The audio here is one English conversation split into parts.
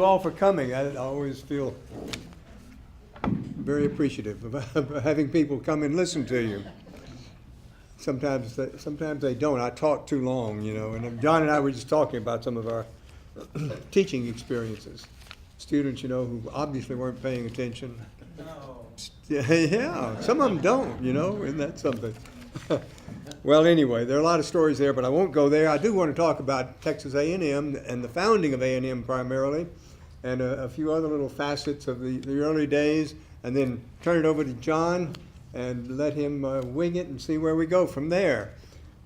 you all for coming. I always feel very appreciative of having people come and listen to you. Sometimes they don't. I talk too long, you know. And John and I were just talking about some of our teaching experiences. Students, you know, who obviously weren't paying attention. No. Yeah, some of them don't, you know. Isn't that something? Well, anyway, there are a lot of stories there, but I won't go there. I do want to talk about Texas A&M and the founding of A&M primarily, and a few other little facets of the early days, and then turn it over to John and let him wing it and see where we go from there.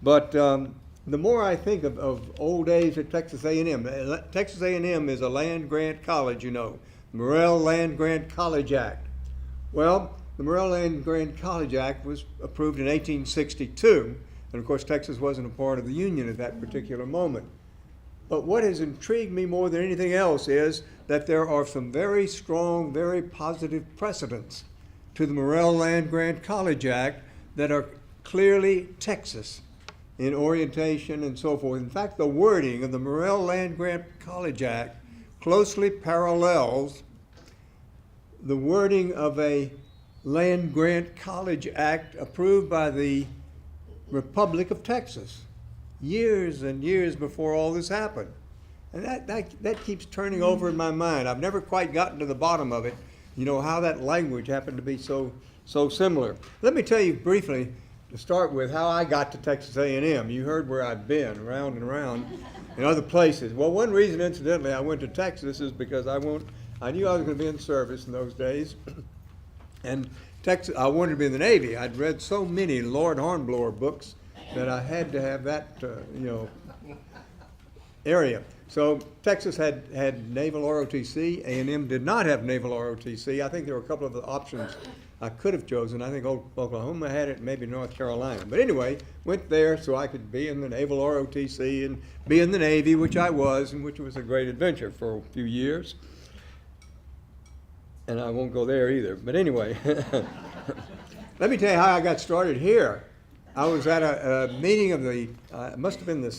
But the more I think of old days at Texas A&M, Texas A&M is a land-grant college, you know, Morrell Land-Grant College Act. Well, the Morrell Land-Grant College Act was approved in 1862, and of course Texas wasn't a part of the Union at that particular moment. But what has intrigued me more than anything else is that there are some very strong, very positive precedents to the Morrell Land-Grant College Act that are clearly Texas in orientation and so forth. In fact, the wording of the Morrell Land-Grant College Act closely parallels the wording of a Land-Grant College Act approved by the Republic of Texas years and years before all this happened. And that keeps turning over in my mind. I've never quite gotten to the bottom of it, you know, how that language happened to be so similar. Let me tell you briefly, to start with, how I got to Texas A&M. You heard where I've been, around and around in other places. Well, one reason, incidentally, I went to Texas is because I knew I was going to be in service in those days. And Texas, I wanted to be in the Navy. I'd read so many Lord Hornblower books that I had to have that, area. So Texas had naval ROTC. A&M did not have naval ROTC. I think there were a couple of options I could have chosen. I think Oklahoma had it, maybe North Carolina. But anyway, went there so I could be in the naval ROTC and be in the Navy, which I was, and which was a great adventure for a few years. And I won't go there either. But anyway, let me tell you how I got started here. I was at a meeting of the, it must have been the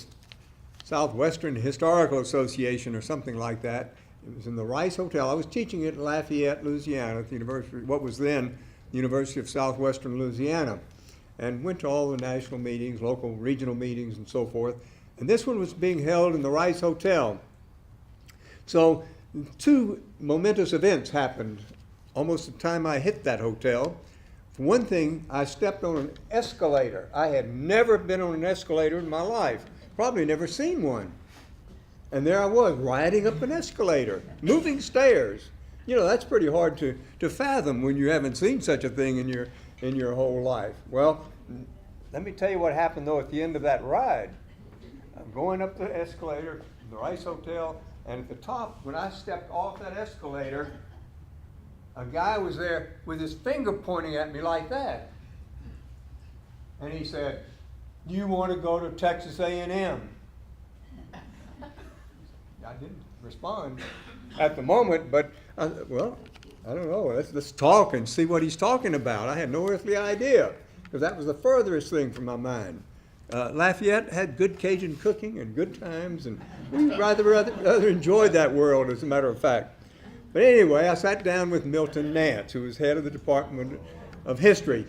Southwestern Historical Association or something like that. It was in the Rice Hotel. I was teaching at Lafayette, Louisiana, at the University, what was then the University of Southwestern Louisiana, and went to all the national meetings, local, regional meetings, and so forth. And this one was being held in the Rice Hotel. So two momentous events happened almost the time I hit that hotel. For one thing, I stepped on an escalator. I had never been on an escalator in my life, probably never seen one. And there I was, riding up an escalator, moving stairs. You know, that's pretty hard to fathom when you haven't seen such a thing in your whole life. Well, let me tell you what happened, though, at the end of that ride. I'm going up the escalator, the Rice Hotel, and at the top, when I stepped off that escalator, a guy was there with his finger pointing at me like that. And he said, "Do you want to go to Texas A&M?" I didn't respond at the moment, but, well, I don't know. Let's talk and see what he's talking about. I had no earthly idea, because that was the furthest thing from my mind. Lafayette had good Cajun cooking and good times, and we rather enjoyed that world, as a matter of fact. But anyway, I sat down with Milton Nance, who was head of the Department of History.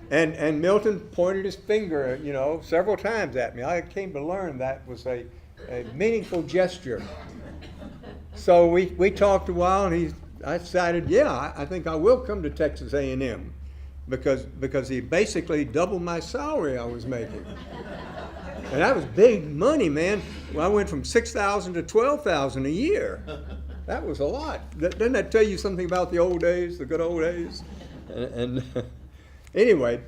And Milton pointed his finger, you know, several times at me. I came to learn that was a meaningful gesture. So we talked a while, and I decided, yeah, I think I will come to Texas A&M. Because he basically doubled my salary I was making. And that was big money, man. Well, I went from $6,000 to $12,000 a year. That was a lot. Doesn't that tell you something about the old days, the good old days? And anyway,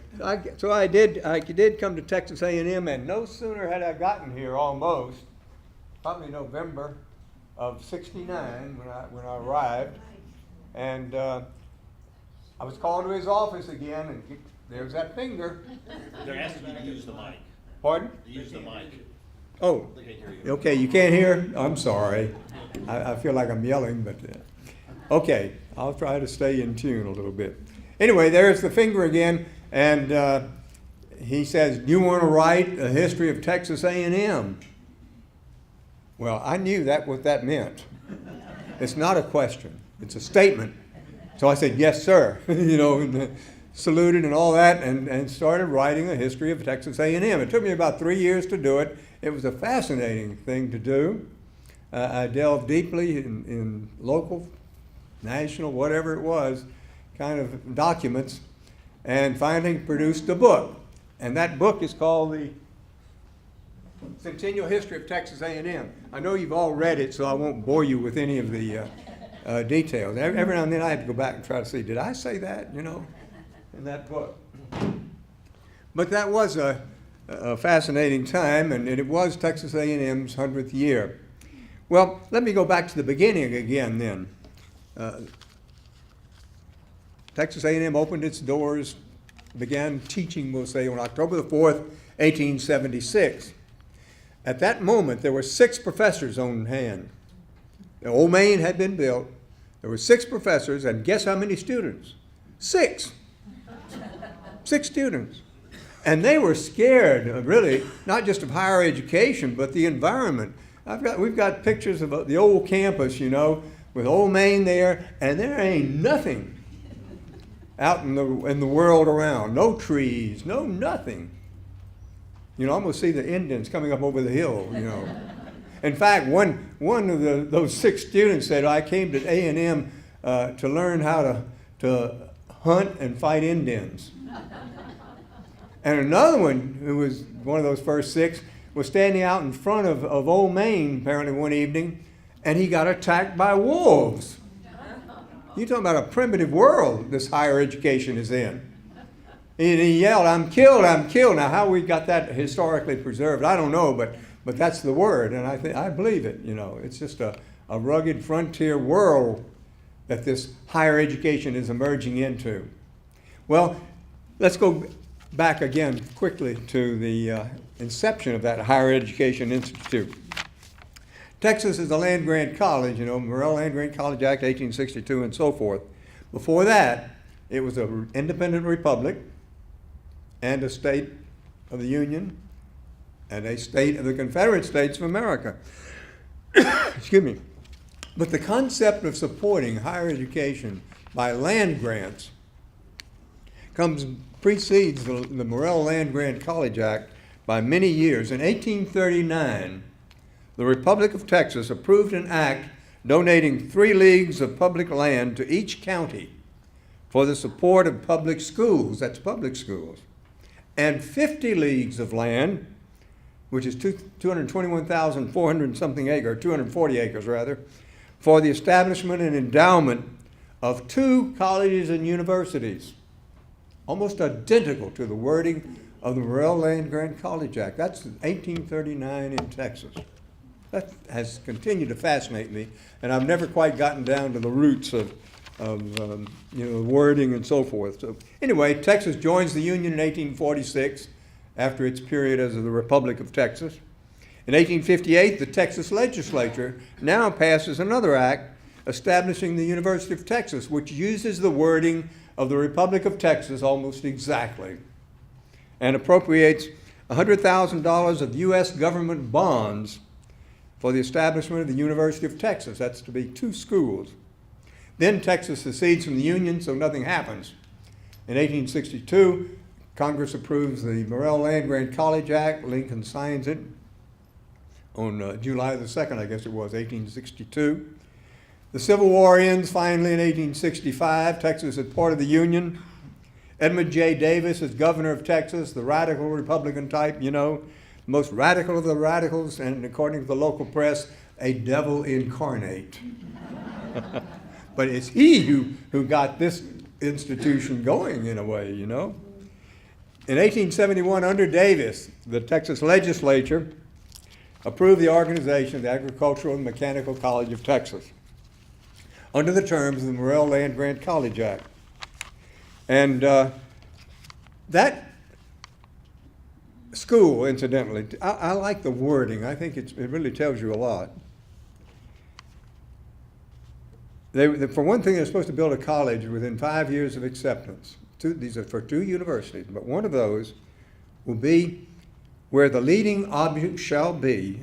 so I did come to Texas A&M, and no sooner had I gotten here, almost, probably November of '69 when I arrived, and I was called to his office again, and there's that finger. They're asking you to use the mic. Pardon? Use the mic. Oh, okay, you can't hear? I'm sorry. I feel like I'm yelling, but okay, I'll try to stay in tune a little bit. Anyway, there's the finger again, and he says, "Do you want to write a history of Texas A&M?" Well, I knew that what that meant. It's not a question. It's a statement. So I said, yes, sir, and saluted and all that, and started writing a history of Texas A&M. It took me about 3 years to do it. It was a fascinating thing to do. I delved deeply in local, national, whatever it was, kind of documents, and finally produced a book. And that book is called the Centennial History of Texas A&M. I know you've all read it, so I won't bore you with any of the details. Every now and then I have to go back and try to see, did I say that, in that book? But that was a fascinating time, and it was Texas A&M's 100th year. Well, let me go back to the beginning again then. Texas A&M opened its doors, began teaching, we'll say, on October the 4th, 1876. At that moment, there were 6 professors on hand. The old Main had been built. There were 6 professors, and guess how many students? 6. 6 students. And they were scared, really, not just of higher education, but the environment. We've got pictures of the old campus, with old Main there, and there ain't nothing out in the world around. No trees, no nothing. I'm going to see the Indians coming up over the hill, In fact, one of those 6 students said, I came to A&M to learn how to hunt and fight Indians. And another one, who was one of those first 6, was standing out in front of Old Main, apparently one evening, and he got attacked by wolves. You're talking about a primitive world this higher education is in. And he yelled, I'm killed, I'm killed. Now, how we got that historically preserved, I don't know, but that's the word, and I believe it. It's just a rugged frontier world that this higher education is emerging into. Well, let's go back again quickly to the inception of that higher education institute. Texas is a land-grant college, Morrell Land-Grant College Act, 1862, and so forth. Before that, it was an independent republic and a state of the Union and a state of the Confederate States of America. Excuse me. But the concept of supporting higher education by land grants precedes the Morrell Land-Grant College Act by many years. In 1839, the Republic of Texas approved an act donating 3 leagues of public land to each county for the support of public schools, that's public schools, and 50 leagues of land, which is 221,400 something acres, 240 acres rather, for the establishment and endowment of 2 colleges and universities, almost identical to the wording of the Morrell Land-Grant College Act. That's 1839 in Texas. That has continued to fascinate me, and I've never quite gotten down to the roots of wording and so forth. So anyway, Texas joins the Union in 1846 after its period as the Republic of Texas. In 1858, the Texas legislature now passes another act establishing the University of Texas, which uses the wording of the Republic of Texas almost exactly, and appropriates $100,000 of U.S. government bonds for the establishment of the University of Texas. That's to be 2 schools. Then Texas secedes from the Union, so nothing happens. In 1862, Congress approves the Morrell Land-Grant College Act. Lincoln signs it on July the 2nd, I guess it was, 1862. The Civil War ends finally in 1865. Texas is part of the Union. Edmund J. Davis is governor of Texas, the radical Republican type, most radical of the radicals, and according to the local press, a devil incarnate. But it's he who got this institution going in a way, In 1871, under Davis, the Texas legislature approved the organization of the Agricultural and Mechanical College of Texas under the terms of the Morrell Land-Grant College Act. And that school, incidentally, I like the wording. I think it really tells you a lot. For one thing, they're supposed to build a college within 5 years of acceptance. These are for 2 universities, but one of those will be where the leading object shall be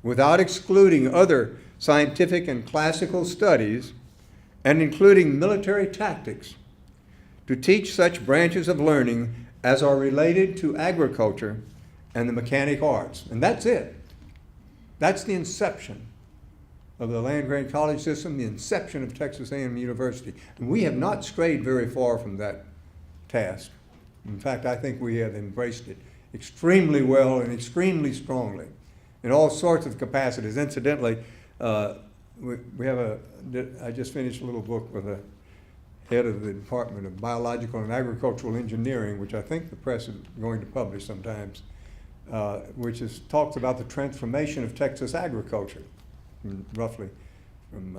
without excluding other scientific and classical studies, and including military tactics, to teach such branches of learning as are related to agriculture and the mechanic arts. And that's it. That's the inception of the land-grant college system, the inception of Texas A&M University. And we have not strayed very far from that task. In fact, I think we have embraced it extremely well and extremely strongly in all sorts of capacities. Incidentally, we have I just finished a little book with the head of the Department of Biological and Agricultural Engineering, which I think the press is going to publish sometimes, which talks about the transformation of Texas agriculture, roughly from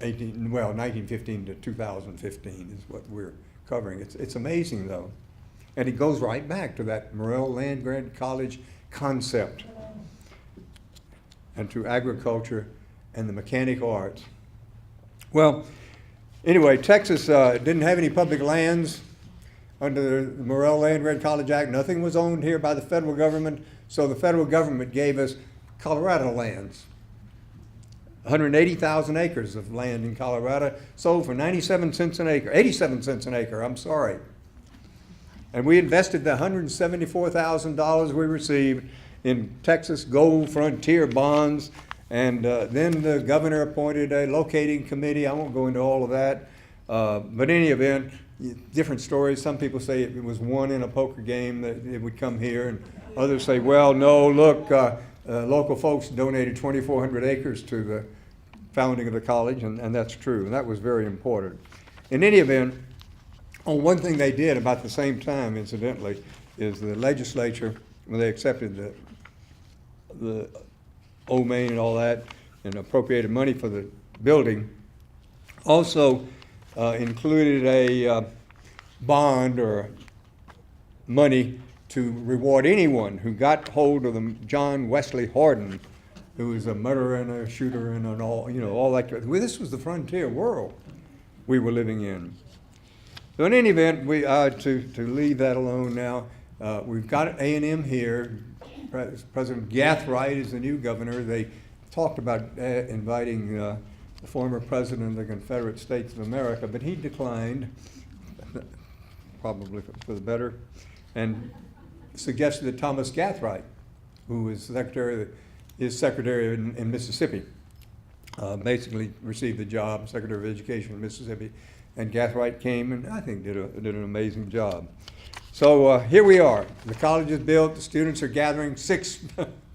1915 to 2015 is what we're covering. It's amazing, though. And it goes right back to that Morrell land-grant college concept and to agriculture and the mechanic arts. Well, anyway, Texas didn't have any public lands under the Morrell Land-Grant College Act. Nothing was owned here by the federal government, so the federal government gave us Colorado lands. 180,000 acres of land in Colorado, sold for 97 cents an acre, 87 cents an acre, I'm sorry. And we invested the $174,000 we received in Texas Gold Frontier bonds, and then the governor appointed a locating committee. I won't go into all of that, but in any event, different stories. Some people say it was won in a poker game, that it would come here, and others say, well, no, look, local folks donated 2,400 acres to the founding of the college, and that's true, and that was very important. In any event, one thing they did about the same time, incidentally, is the legislature, when they accepted the Old Main and all that, and appropriated money for the building, also included a bond or money to reward anyone who got hold of the John Wesley Horden, who was a murderer and a shooter and an all that. Well, this was the frontier world we were living in. So in any event, to leave that alone now, we've got A&M here. President Gathright is the new governor. They talked about inviting the former president of the Confederate States of America, but he declined, probably for the better, and suggested that Thomas Gathright, who was secretary in Mississippi, basically received the job, Secretary of Education in Mississippi, and Gathright came and I think did an amazing job. So here we are. The college is built. The students are gathering, 6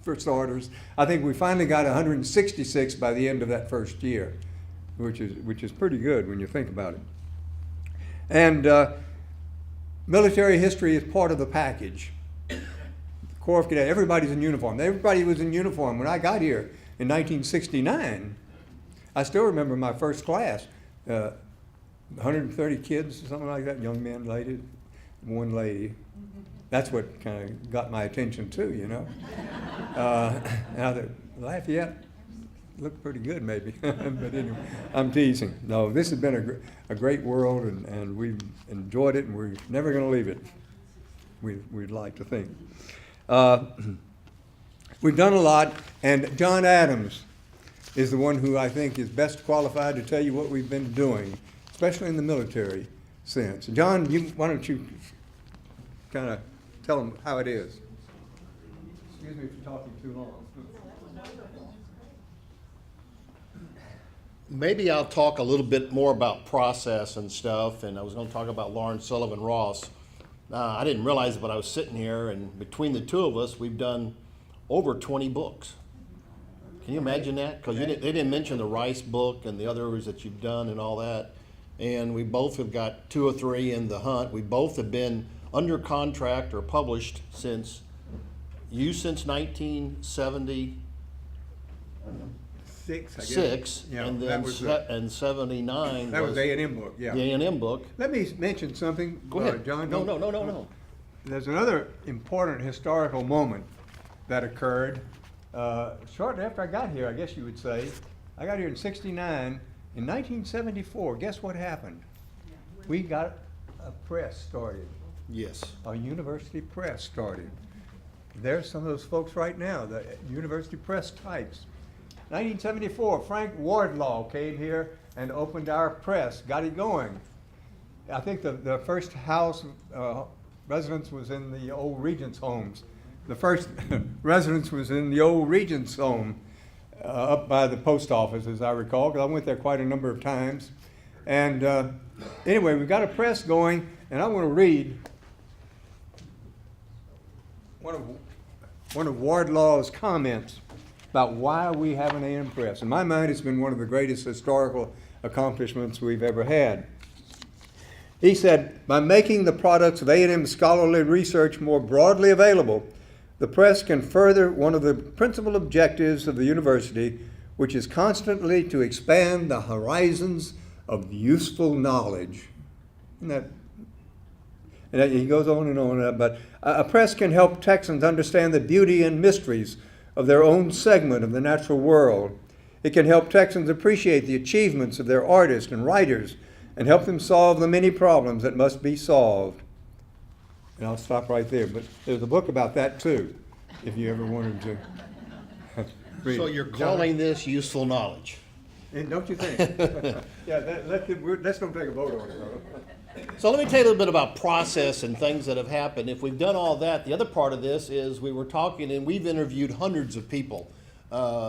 for starters. I think we finally got 166 by the end of that first year, which is pretty good when you think about it. And military history is part of the package. The Corps of Cadets, everybody's in uniform. Everybody was in uniform when I got here in 1969. I still remember my first class, 130 kids, something like that, young men, ladies. One lady. That's what kind of got my attention too, you know. Now the Lafayette looked pretty good maybe, but anyway, I'm teasing. No, this has been a great world, and we've enjoyed it, and we're never going to leave it. We'd like to think. We've done a lot, and John Adams is the one who I think is best qualified to tell you what we've been doing, especially in the military sense. John, why don't you kind of tell them how it is. Excuse me for talking too long. Maybe I'll talk a little bit more about process and stuff, and I was going to talk about Lawrence Sullivan Ross. I didn't realize it, but I was sitting here, and between the two of us, we've done over 20 books. Can you imagine that? Because they didn't mention the Rice book and the others that you've done and all that. And we both have got 2 or 3 in the hunt. We both have been under contract or published since 1976, Yeah, and that then was and 79 that was A&M book. Yeah. the A&M book. Let me mention something. Go ahead, John. No. There's another important historical moment that occurred shortly after I got here, I guess you would say. I got here in '69. In 1974, guess what happened? We got a press started. Yes. A university press started. there's some of those folks right now, the University Press types. 1974, Frank Wardlaw came here and opened our press, got it going. I think the first house residence was in the old Regents' homes. The first residence was in the old Regents' home up by the post office, as I recall, because I went there quite a number of times. And anyway, we've got a press going, and I want to read one of Wardlaw's comments about why we have an A&M press. In my mind, it's been one of the greatest historical accomplishments we've ever had. He said, by making the products of A&M scholarly research more broadly available, the press can further one of the principal objectives of the university, which is constantly to expand the horizons of useful knowledge. And he goes on and on, but a press can help Texans understand the beauty and mysteries of their own segment of the natural world. It can help Texans appreciate the achievements of their artists and writers and help them solve the many problems that must be solved. And I'll stop right there, but there's a book about that too, if you ever wanted to read. So you're calling this useful knowledge? And don't you think? Yeah, let's don't take a vote on it. So let me tell you a little bit about process and things that have happened. If we've done all that, the other part of this is we were talking and we've interviewed hundreds of people.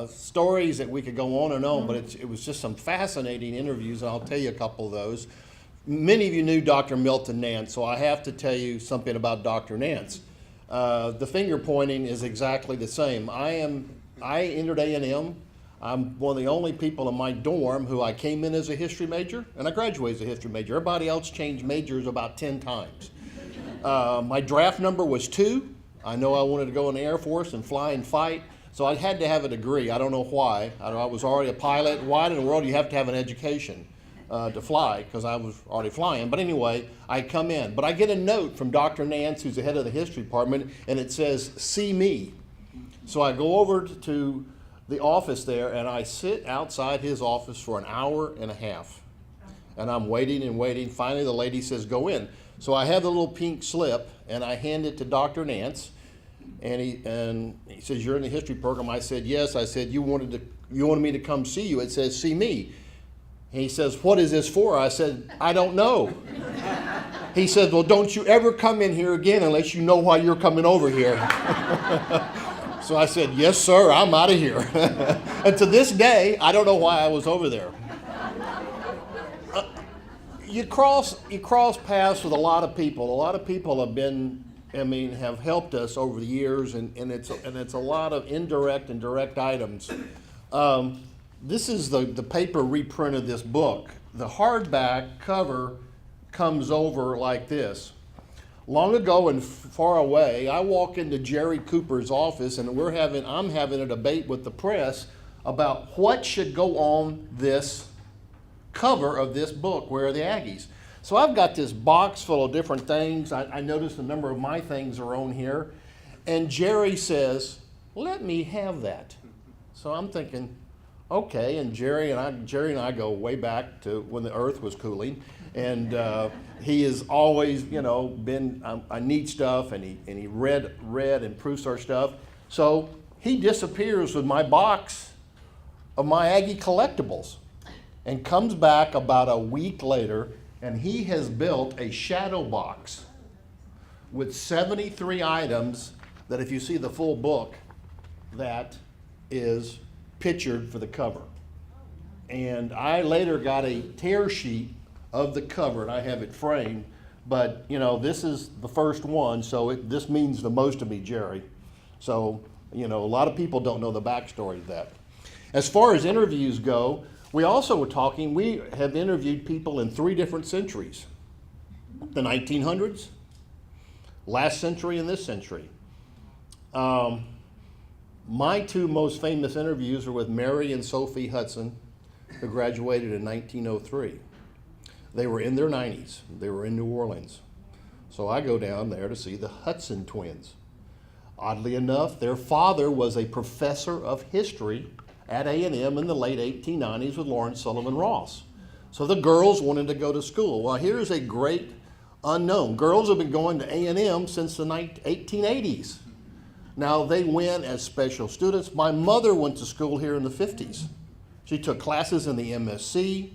Stories that we could go on and on, but it was just some fascinating interviews, and I'll tell you a couple of those. Many of you knew Dr. Milton Nance, so I have to tell you something about Dr. Nance. The finger pointing is exactly the same. I entered A&M. I'm one of the only people in my dorm who I came in as a history major, and I graduated as a history major. Everybody else changed majors about 10 times. My draft number was 2. I know I wanted to go in the Air Force and fly and fight, so I had to have a degree. I don't know why. I was already a pilot. Why in the world do you have to have an education to fly? Because I was already flying. But anyway, I come in. But I get a note from Dr. Nance, who's the head of the history department, and it says, "See me." So I go over to the office there, and I sit outside his office for an hour and a half. And I'm waiting and waiting. Finally, the lady says, "Go in." So I have the little pink slip, and I hand it to Dr. Nance. And he says, "You're in the history program." I said, "Yes." I said, you wanted me to come see you. It says, "See me." And he says, "What is this for?" I said, "I don't know." He said, "Well, don't you ever come in here again unless you know why you're coming over here." So I said, "Yes, sir, I'm out of here." And to this day, I don't know why I was over there. You cross paths with a lot of people. A lot of people have helped us over the years, and it's a lot of indirect and direct items. This is the paper reprint of this book. The hardback cover comes over like this. Long ago and far away, I walk into Jerry Cooper's office, and I'm having a debate with the press about what should go on this cover of this book, Where Are the Aggies? So I've got this box full of different things. I noticed a number of my things are on here. And Jerry says, "Let me have that." So I'm thinking, okay. And Jerry and I go way back to when the earth was cooling. And he has always, been, I need stuff, and he read and proofs our stuff. So he disappears with my box of my Aggie collectibles and comes back about a week later, and he has built a shadow box with 73 items that, if you see the full book, that is pictured for the cover. And I later got a tear sheet of the cover, and I have it framed, but this is the first one, so this means the most to me, Jerry. So, a lot of people don't know the backstory of that. As far as interviews go, we also were talking, we have interviewed people in 3 different centuries. The 1900s, last century, and this century. My 2 most famous interviews are with Mary and Sophie Hudson, who graduated in 1903. They were in their 90s. They were in New Orleans. So I go down there to see the Hudson Twins. Oddly enough, their father was a professor of history at A&M in the late 1890s with Lawrence Sullivan Ross. So the girls wanted to go to school. Well, here's a great unknown. Girls have been going to A&M since the 1880s. Now, they went as special students. My mother went to school here in the 50s. She took classes in the MSc,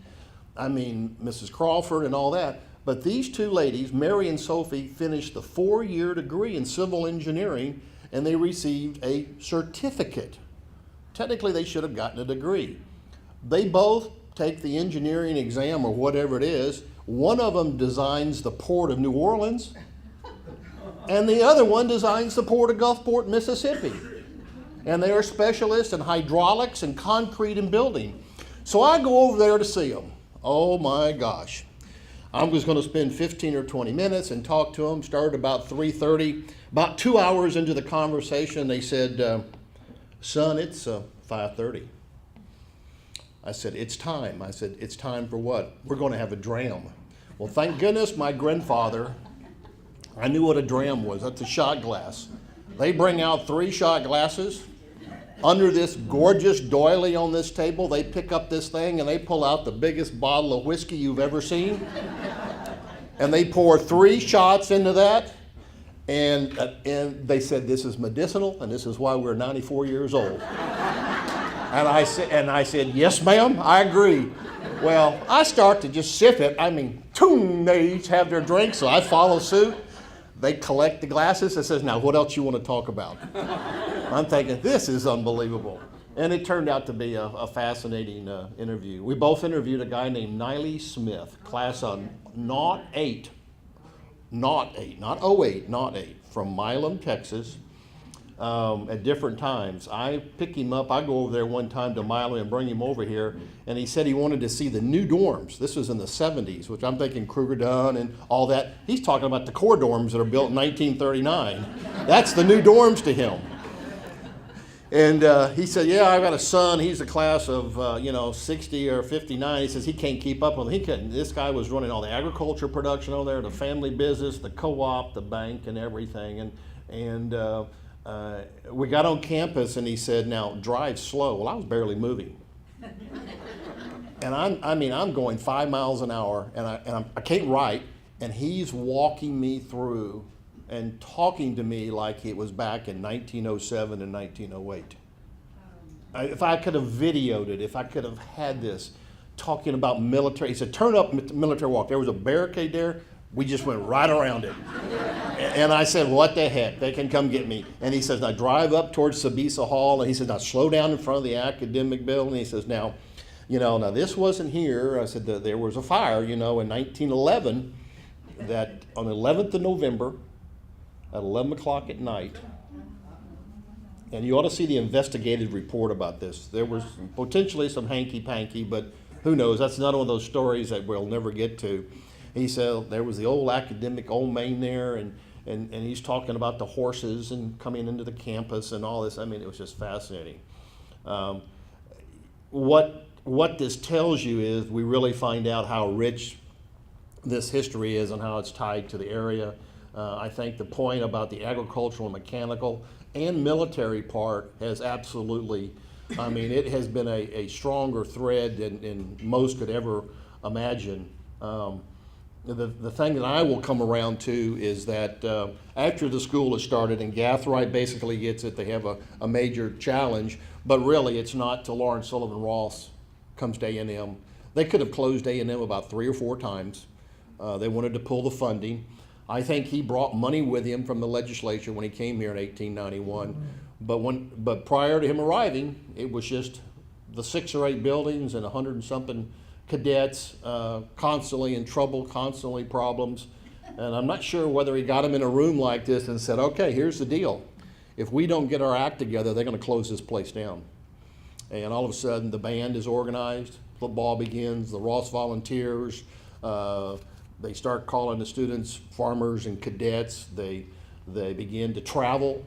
Mrs. Crawford and all that. But these two ladies, Mary and Sophie, finished the 4-year degree in civil engineering, and they received a certificate. Technically, they should have gotten a degree. They both take the engineering exam or whatever it is. One of them designs the port of New Orleans, and the other one designs the port of Gulfport, Mississippi. And they are specialists in hydraulics and concrete and building. So I go over there to see them. Oh my gosh. I was going to spend 15 or 20 minutes and talk to them. Started about 3:30. About 2 hours into the conversation, they said, son, it's 5:30. I said, it's time. I said, it's time for what? We're going to have a dram. Well, thank goodness my grandfather, I knew what a dram was. That's a shot glass. They bring out 3 shot glasses. Under this gorgeous doily on this table, they pick up this thing and they pull out the biggest bottle of whiskey you've ever seen. And they pour 3 shots into that. And they said, this is medicinal and this is why we're 94 years old. And I said, yes, ma'am, I agree. Well, I start to just sip it. They each have their drink, so I follow suit. They collect the glasses and says, now what else you want to talk about? I'm thinking, this is unbelievable. And it turned out to be a fascinating interview. We both interviewed a guy named Niley Smith, class of 08, not 08, from Milam, Texas, at different times. I pick him up. I go over there one time to Milam and bring him over here, and he said he wanted to see the new dorms. This was in the 70s, which I'm thinking Kruger Dunn and all that. He's talking about the core dorms that are built in 1939. That's the new dorms to him. And he said, yeah, I've got a son. He's a class of, 60 or 59. He says he can't keep up with him. He couldn't. This guy was running all the agriculture production over there, the family business, the co-op, the bank, and everything. And we got on campus, and he said, now, drive slow. Well, I was barely moving. And I'm going 5 miles an hour, and I can't write, and he's walking me through and talking to me like it was back in 1907 and 1908. If I could have videoed it, if I could have had this, talking about military. He said, turn up military walk. There was a barricade there. We just went right around it. And I said, what the heck? They can come get me. And he says, now drive up towards Sabisa Hall. And he says, now slow down in front of the academic building. He says, now this wasn't here. I said, there was a fire, in 1911, that on the 11th of November, at 11 o'clock at night, and you ought to see the investigative report about this. There was potentially some hanky-panky, but who knows? That's another one of those stories that we'll never get to. He said there was the old academic old main there, and he's talking about the horses and coming into the campus and all this. It was just fascinating. What this tells you is we really find out how rich this history is and how it's tied to the area. I think the point about the agricultural, mechanical, and military part has absolutely, it has been a stronger thread than most could ever imagine. The thing that I will come around to is that after the school is started, and Gathright basically gets it, they have a major challenge, but really it's not till Lawrence Sullivan Ross comes to A&M. They could have closed A&M about 3 or 4 times. They wanted to pull the funding. I think he brought money with him from the legislature when he came here in 1891. But prior to him arriving, it was just the 6 or 8 buildings and 100 and something cadets, constantly in trouble, constantly problems. And I'm not sure whether he got them in a room like this and said, okay, here's the deal. If we don't get our act together, they're going to close this place down. And all of a sudden, the band is organized, football begins, the Ross Volunteers, they start calling the students farmers and cadets. They begin to travel.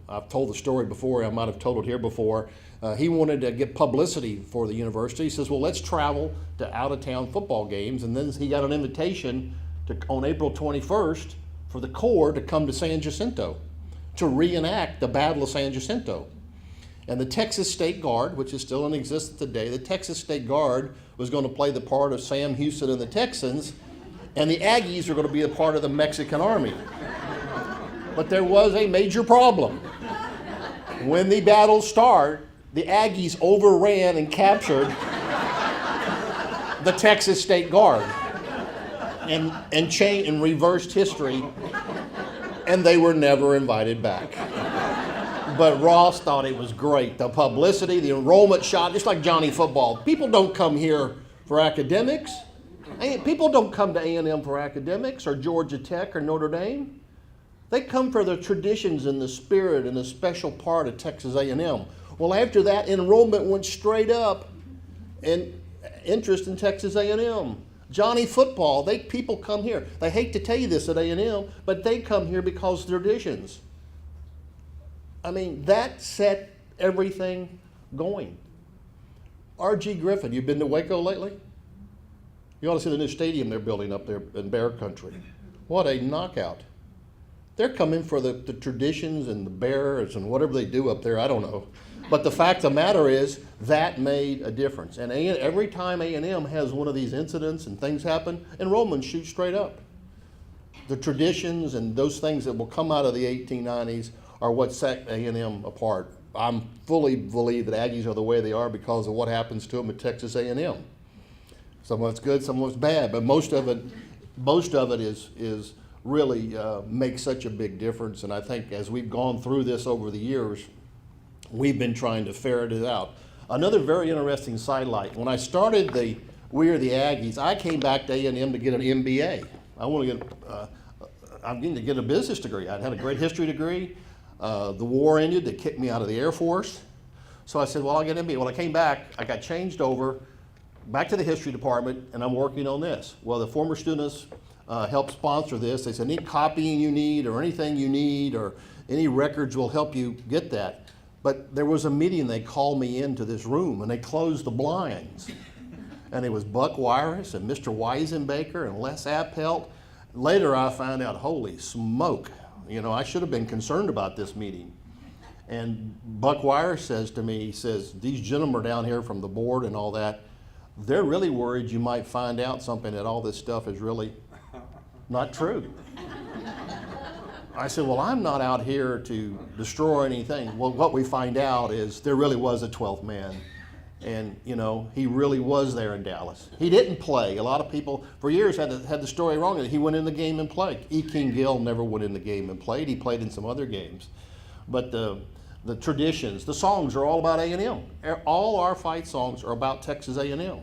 I've told the story before. I might have told it here before. He wanted to get publicity for the university. He says, well, let's travel to out-of-town football games. And then he got an invitation on April 21st for the Corps to come to San Jacinto to reenact the Battle of San Jacinto. And the Texas State Guard, which is still in existence today, the Texas State Guard was going to play the part of Sam Houston and the Texans, and the Aggies are going to be a part of the Mexican Army. But there was a major problem. when the battles start, the Aggies overran and captured the Texas State Guard and reversed history, and they were never invited back. But Ross thought it was great. The publicity, the enrollment shot, just like Johnny Football. People don't come here for academics. People don't come to A&M for academics or Georgia Tech or Notre Dame. They come for the traditions and the spirit and the special part of Texas A&M. Well, after that, enrollment went straight up and interest in Texas A&M. Johnny Football, people come here. They hate to tell you this at A&M, but they come here because of traditions. I mean, that set everything going. R.G. Griffin, you been to Waco lately? You ought to see the new stadium they're building up there in Bear Country. What a knockout. They're coming for the traditions and the bears and whatever they do up there, I don't know. But the fact of the matter is, that made a difference. And every time A&M has one of these incidents and things happen, enrollment shoots straight up. The traditions and those things that will come out of the 1890s are what set A&M apart. I fully believe that Aggies are the way they are because of what happens to them at Texas A&M. Some of it's good, some of it's bad, but most of it is really makes such a big difference. And I think as we've gone through this over the years, we've been trying to ferret it out. Another very interesting sidelight. When I started We Are the Aggies, I came back to A&M to get an MBA. I'm getting to get a business degree. I'd had a great history degree. The war ended. They kicked me out of the Air Force. So I said, well, I'll get an MBA. When I came back, I got changed over back to the history department, and I'm working on this. Well, the former students helped sponsor this. They said, any copying you need or anything you need or any records will help you get that. But there was a meeting, they called me into this room, and they closed the blinds. And it was Buck Wyris and Mr. Weisenbaker and Les Appelt. Later I found out, holy smoke, I should have been concerned about this meeting. And Buck Wyris says to me, he says, these gentlemen are down here from the board and all that. They're really worried you might find out something that all this stuff is really not true. I said, well, I'm not out here to destroy anything. Well, what we find out is there really was a 12th man. And, he really was there in Dallas. He didn't play. A lot of people for years had the story wrong. He went in the game and played. E. King Gill never went in the game and played. He played in some other games. But the traditions, the songs are all about A&M. All our fight songs are about Texas A&M.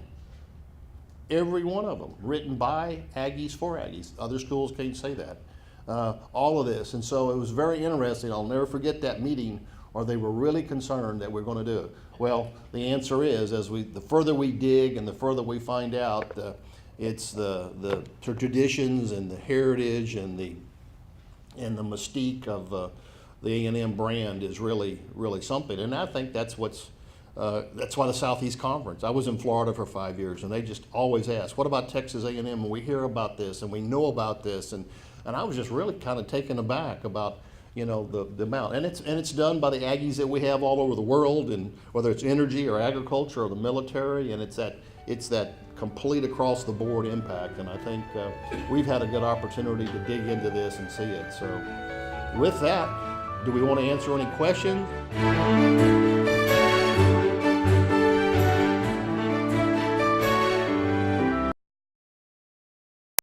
Every one of them, written by Aggies for Aggies. Other schools can't say that. All of this. And so it was very interesting. I'll never forget that meeting, or they were really concerned that we're going to do it. Well, the answer is, the further we dig and the further we find out, it's the traditions and the heritage and the mystique of the A&M brand is really, really something. And I think that's why the Southeast Conference. I was in Florida for 5 years, and they just always ask, what about Texas A&M? And we hear about this, and we know about this, and I was just really kind of taken aback about the amount. And it's done by the Aggies that we have all over the world, and whether it's energy or agriculture or the military, and it's that complete across the board impact. And I think we've had a good opportunity to dig into this and see it. So with that, do we want to answer any questions?